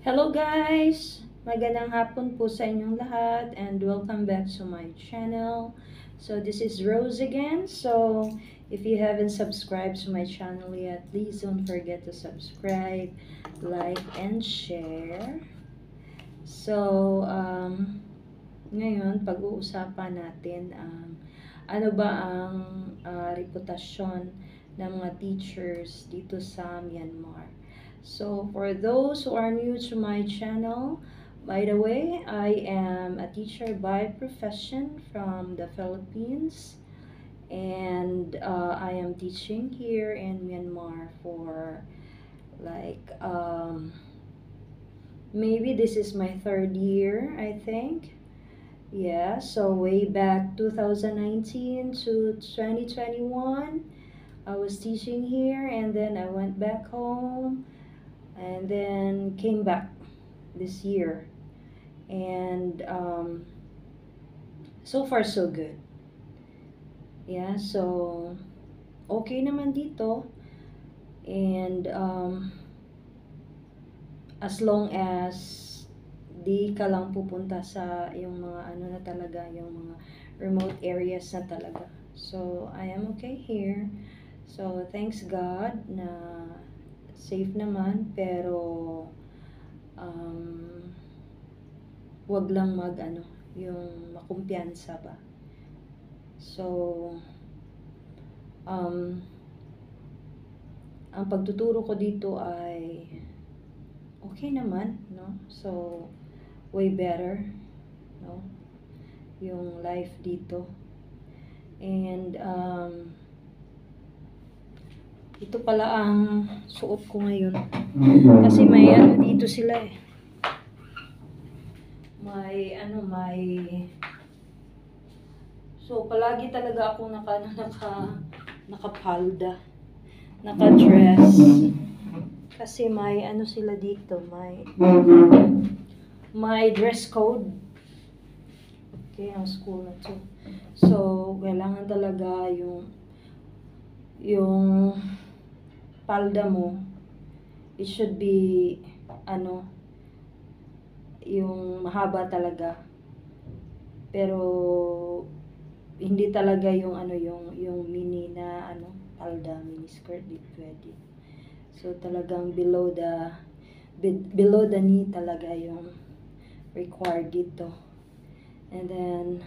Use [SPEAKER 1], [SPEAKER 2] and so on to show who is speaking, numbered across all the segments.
[SPEAKER 1] Hello guys! Magandang hapon po sa inyong lahat and welcome back to my channel. So this is Rose again. So if you haven't subscribed to my channel yet, please don't forget to subscribe, like, and share. So ngayon pag-uusapan natin ang ano ba ang reputasyon ng mga teachers dito sa Myanmar. So, for those who are new to my channel, by the way, I am a teacher by profession from the Philippines, and I am teaching here in Myanmar for like maybe this is my third year, I think. Yeah, so way back 2019 to 2021, I was teaching here, and then I went back home and then came back this year, and so far so good. Yeah, so okay naman dito, and as long as di ka lang pupunta sa yung mga ano na talaga, yung mga remote areas na talaga. So I am okay here, so thanks God na safe naman, pero wag lang yung makumpiyansa ba. So ang pagtuturo ko dito ay okay naman, no? So way better, no? Yung life dito. And ito pala ang suot ko ngayon. Kasi may ano dito sila eh. So palagi talaga ako nakapalda, naka-dress. Kasi may ano sila dito, may dress code. Okay, ang school na to. So kailangan talaga yung palda mo, it should be yung mahaba talaga, pero hindi talaga yung mini na palda, mini skirt, di pwede. So talagang below the knee talaga yung required dito. And then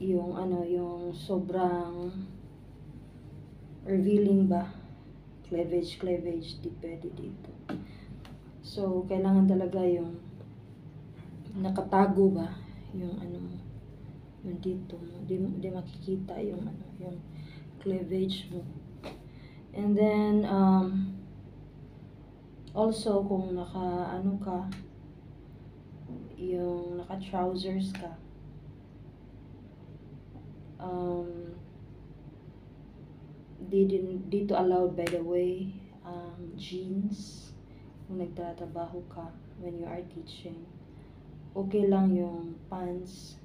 [SPEAKER 1] yung sobrang revealing ba, cleavage, di pwede dito. So kailangan talaga yung nakatago ba yung yung dito mo, di makikita yung yung cleavage mo. And then also kung yung naka trousers ka, dito allowed, by the way, jeans kung nagtatrabaho ka when you are teaching. Okay lang yung pants,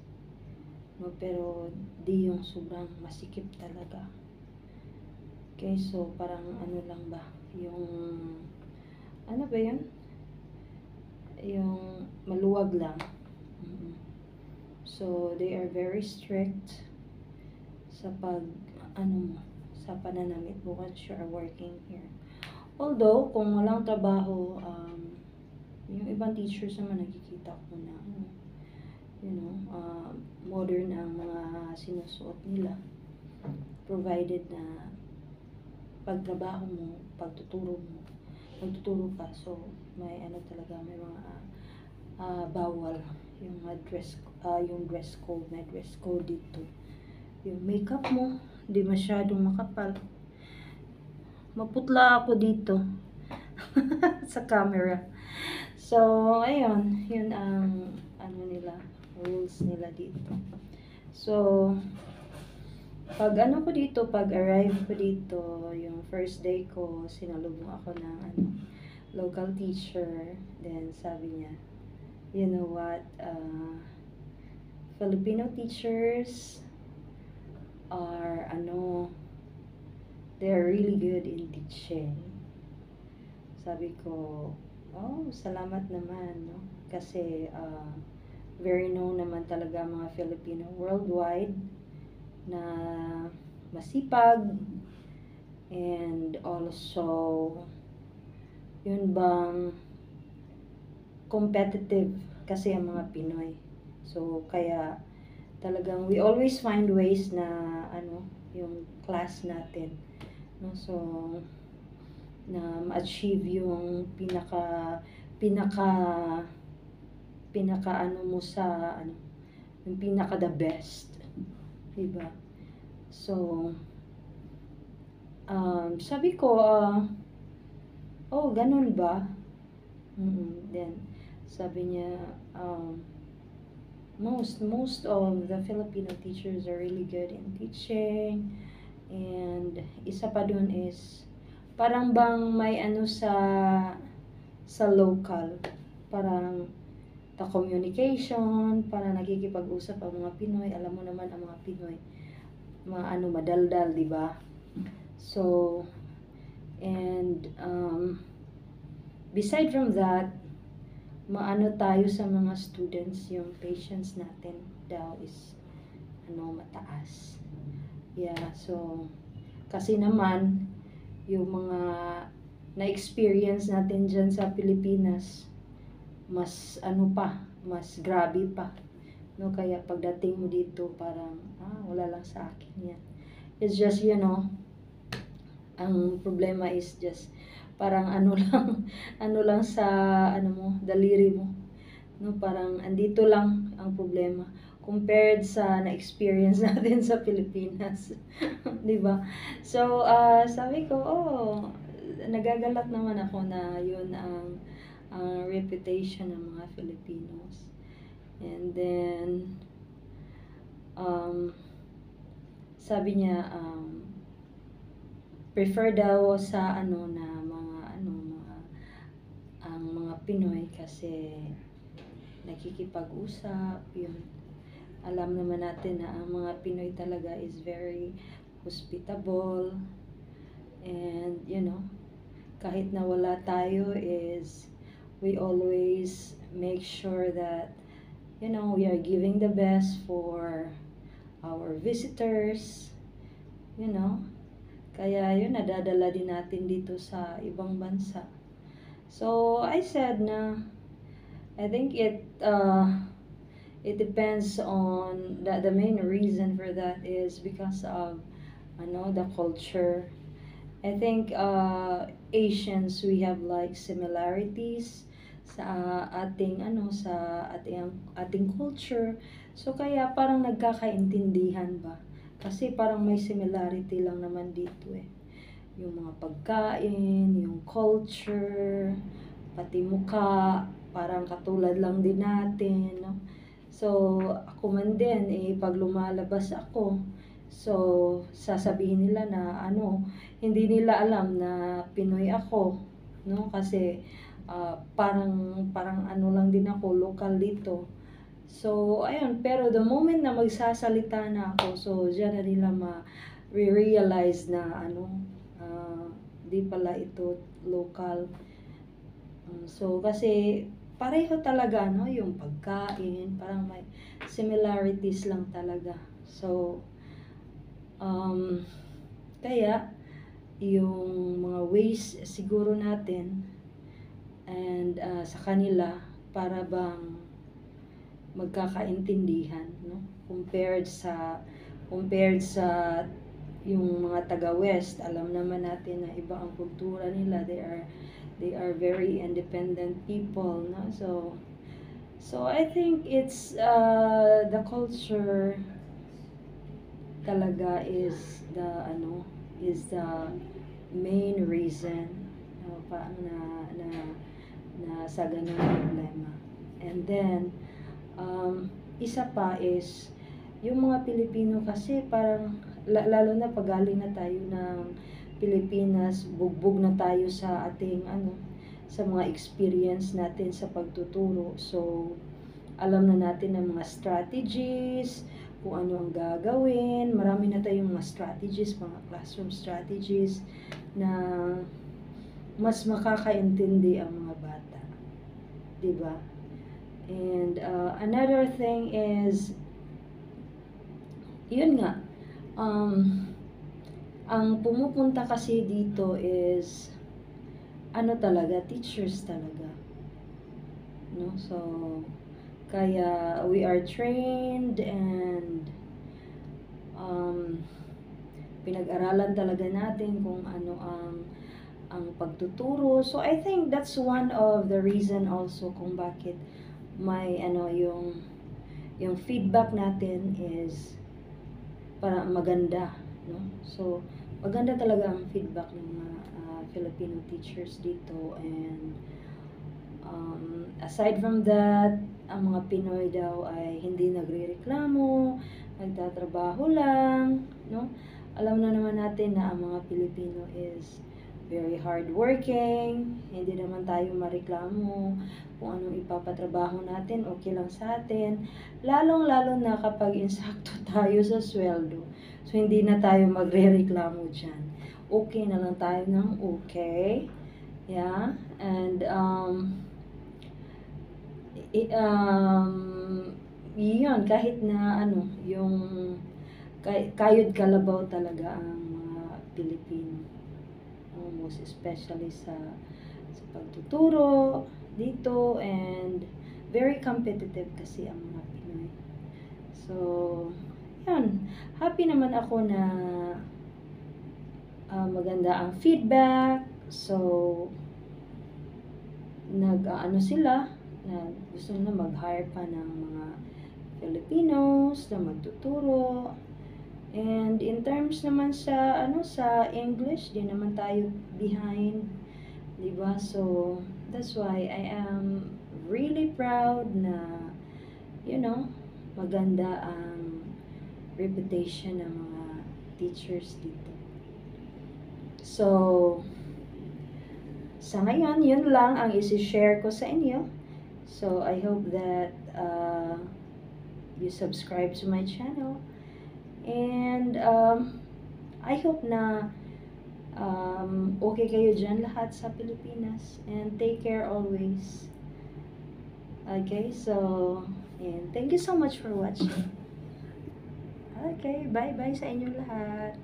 [SPEAKER 1] no, pero di yung sobrang masikip talaga. Okay, so parang lang ba, yung ba yun? Yung maluwag lang. So they are very strict sa sa pananamit mo once you are working here. Although kung walang trabaho, yung ibang teachers naman nakikita ko na modern ang mga sinusuot nila, provided na pagtrabaho mo, magtuturo ka, so may talaga, may mga bawal yung dress code, may dress code dito. Yung makeup mo, di masyadong makapal. Maputla ako dito sa camera. So, ayun, yun ang rules nila dito. So, pag arrive ko dito, yung first day ko, sinalubong ako ng local teacher. Then sabi niya, you know what, Filipino teachers are they're really good in teaching. Sabi ko, Oh, salamat naman, no? Kasi very known naman talaga ang mga Filipino worldwide na masipag, and also yun bang competitive kasi ang mga Pinoy. So kaya talagang we always find ways na ano yung class natin, no? So na ma-achieve yung pinaka pinaka ano mo sa ano, yung pinaka the best, 'di ba? So sabi ko, oh, ganun ba? Then sabi niya, most of the Filipino teachers are really good in teaching, and isa pa dun is parang bang may ano sa local, parang the communication, para nakikipag-usap ang mga Pinoy. Alam mo naman ang mga Pinoy, ano, madaldal, di ba? So, and beside from that, maano tayo sa mga students, yung patience natin daw is ano, mataas. Yeah, so kasi naman yung mga na-experience natin dyan sa Pilipinas, mas ano pa, mas grabe pa, no? Kaya pagdating mo dito, parang wala lang sa akin yan. It's just, you know, ang problema is just parang ano lang ano lang sa ano mo, daliri mo, no? Parang andito lang ang problema compared sa na-experience natin sa Pilipinas. 'Di ba? So sabi ko, nagagalak naman ako na yun ang reputation ng mga Filipinos. And then sabi niya, prefer daw sa ano na mga ang mga Pinoy kasi nakikipag-usap, yun. Alam naman natin na ang mga Pinoy talaga is very hospitable, and you know, kahit na wala tayo is we always make sure that, you know, we are giving the best for our visitors, you know. Kaya yun, nadadala din natin dito sa ibang bansa. So, I said na, I think it depends on, the main reason for that is because of, the culture. I think Asians, we have like similarities sa ating culture. So, kaya parang nagkakaintindihan ba? Kasi parang may similarity lang naman dito eh. Yung mga pagkain, yung culture, pati mukha, parang katulad lang din natin, no? So, ako man din, pag lumalabas ako, so, sasabihin nila na, hindi nila alam na Pinoy ako, no? Kasi, parang ano lang din ako, local dito. So, ayun, pero the moment na magsasalita na ako, so, diyan na nila ma-realize na, di pala ito local. So, kasi, pareho talaga, no? Yung pagkain, parang may similarities lang talaga. So, kaya, yung mga ways siguro natin, and sa kanila, para bang magkakaintindihan, no? Compared sa yung mga taga-West, alam naman natin na iba ang kultura nila. They are very independent people, no? So I think it's the culture talaga is the main reason, na sa ganung problema. And then isa pa is yung mga Pilipino kasi parang lalo na pag galing na tayo ng Pilipinas, bugbog na tayo sa ating sa mga experience natin sa pagtuturo. So alam na natin ang mga strategies, kung ano ang gagawin. Marami na tayong mga strategies, mga classroom strategies na mas makakaintindi ang mga bata. 'di ba? And another thing is, yun nga, um, ang pumupunta kasi dito is, ano talaga, teachers talaga, no? So, kaya we are trained and um, pinag-aralan talaga natin kung ano ang pagtuturo. So I think that's one of the reason also kung bakit may ano yung feedback natin is para maganda, no? So maganda talaga ang feedback ng mga Filipino teachers dito. And aside from that, ang mga Pinoy daw ay hindi nagrereklamo, nagtatrabaho lang, no? Alam na naman natin na ang mga Pilipino is very hardworking, hindi naman tayo mareklamo kung anong ipapatrabaho natin, okay lang sa atin. Lalong-lalo na kapag insakto tayo sa sweldo. So, hindi na tayo magrereklamo dyan. Okay na lang tayo ng okay. Yeah. And, yun, kahit na ano, yung kayod kalabaw talaga ang mga Pilipino. Most especially sa pagtuturo dito, and very competitive kasi ang mga Pinoy. So, yun. Happy naman ako na maganda ang feedback. So, ano sila, na gusto na mag-hire pa ng mga Filipinos na magtuturo. And in terms naman sa sa English, di naman tayo behind, 'di ba? So that's why I am really proud na maganda ang reputation ng mga teachers dito. So sa ngayon, yun lang ang isi-share ko sa inyo. So I hope that you subscribe to my channel. And I hope na okay kayo dyan lahat sa Pilipinas. And take care always. Okay, so, and thank you so much for watching. Okay, bye-bye sa inyong lahat.